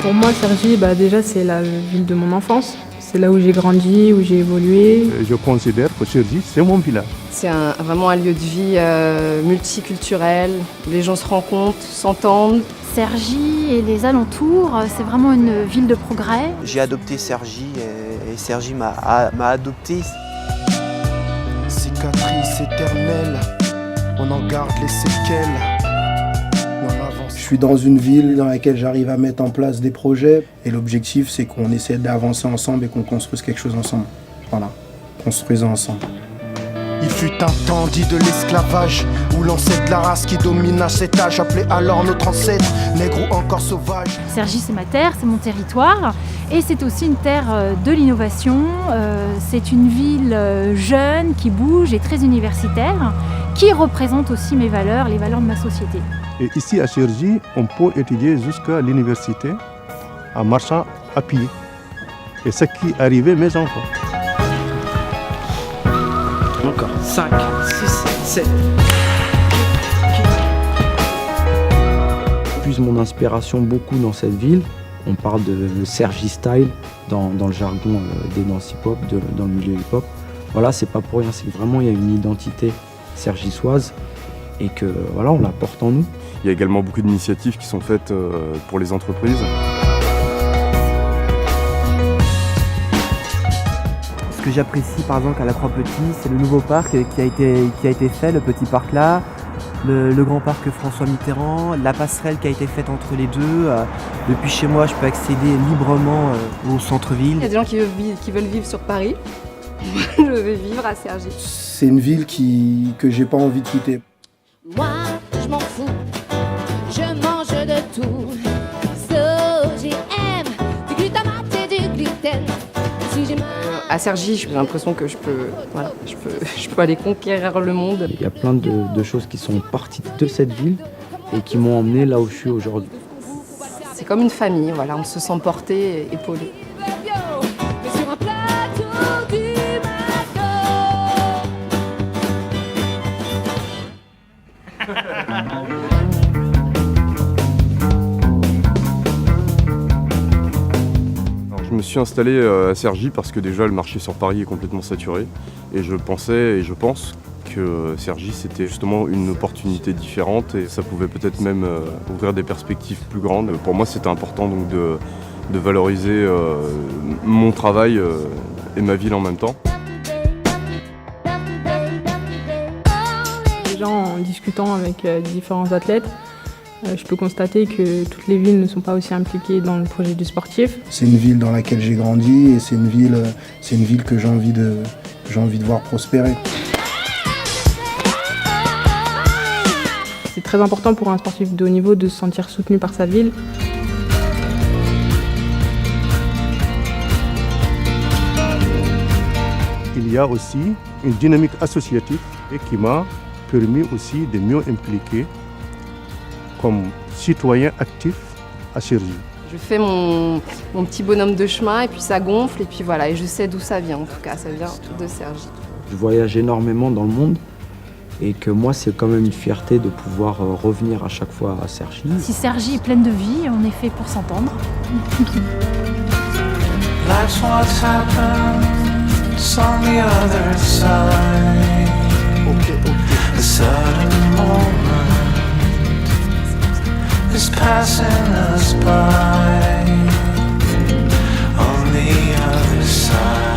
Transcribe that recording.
Pour moi, Cergy, déjà, c'est la ville de mon enfance. C'est là où j'ai grandi, où j'ai évolué. Je considère que Cergy, c'est mon village. C'est vraiment un lieu de vie multiculturel. Les gens se rencontrent, s'entendent. Cergy et les alentours, c'est vraiment une ville de progrès. J'ai adopté Cergy et Cergy m'a adopté. Cicatrice éternelle, on en garde les séquelles. Je suis dans une ville dans laquelle j'arrive à mettre en place des projets et l'objectif c'est qu'on essaie d'avancer ensemble et qu'on construise quelque chose ensemble. Voilà, construisons ensemble. Il fut un temps dit de l'esclavage, où l'ancêtre de la race qui domina cet âge, appelé alors notre ancêtre, nègre ou encore sauvage. Cergy, c'est ma terre, c'est mon territoire, et c'est aussi une terre de l'innovation. C'est une ville jeune, qui bouge et très universitaire, qui représente aussi mes valeurs, les valeurs de ma société. Et ici à Cergy, on peut étudier jusqu'à l'université en marchant à pied. Et ce qui arrivait mes enfants. Encore 5, 6, 7. Je puise mon inspiration beaucoup dans cette ville. On parle de Cergy style dans le jargon des danses hip-hop, dans le milieu hip-hop. Voilà, c'est pas pour rien, c'est que vraiment il y a une identité cergysoise et que voilà, on la porte en nous. Il y a également beaucoup d'initiatives qui sont faites pour les entreprises. Ce que j'apprécie par exemple à la Croix-Petit, c'est le nouveau parc qui a été fait, le petit parc là, le grand parc François Mitterrand, la passerelle qui a été faite entre les deux. Depuis chez moi, je peux accéder librement au centre-ville. Il y a des gens qui veulent vivre sur Paris. Je vais vivre à Cergy. C'est une ville que j'ai pas envie de quitter. Moi, je m'en fous, je mange de tout. SOJM, du glutamate et du gluten. Si j'ai À Cergy, j'ai l'impression que je peux aller conquérir le monde. Il y a plein de choses qui sont parties de cette ville et qui m'ont emmené là où je suis aujourd'hui. C'est comme une famille, voilà, on se sent porté et épaulé. Je me suis installé à Cergy parce que déjà le marché sur Paris est complètement saturé et je pensais et je pense que Cergy c'était justement une opportunité différente et ça pouvait peut-être même ouvrir des perspectives plus grandes. Pour moi c'était important donc de valoriser mon travail et ma ville en même temps. Déjà en discutant avec différents athlètes, je peux constater que toutes les villes ne sont pas aussi impliquées dans le projet du sportif. C'est une ville dans laquelle j'ai grandi et c'est une ville que j'ai envie de voir prospérer. C'est très important pour un sportif de haut niveau de se sentir soutenu par sa ville. Il y a aussi une dynamique associative et qui m'a permis aussi de mieux impliquer comme citoyen actif à Cergy. Je fais mon petit bonhomme de chemin et puis ça gonfle et puis voilà, et je sais d'où ça vient en tout cas, ça vient de Cergy. Je voyage énormément dans le monde et que moi c'est quand même une fierté de pouvoir revenir à chaque fois à Cergy. Si Cergy est pleine de vie, on est fait pour s'entendre. That's what's happened on the other side. A sudden moment is passing us by on the other side.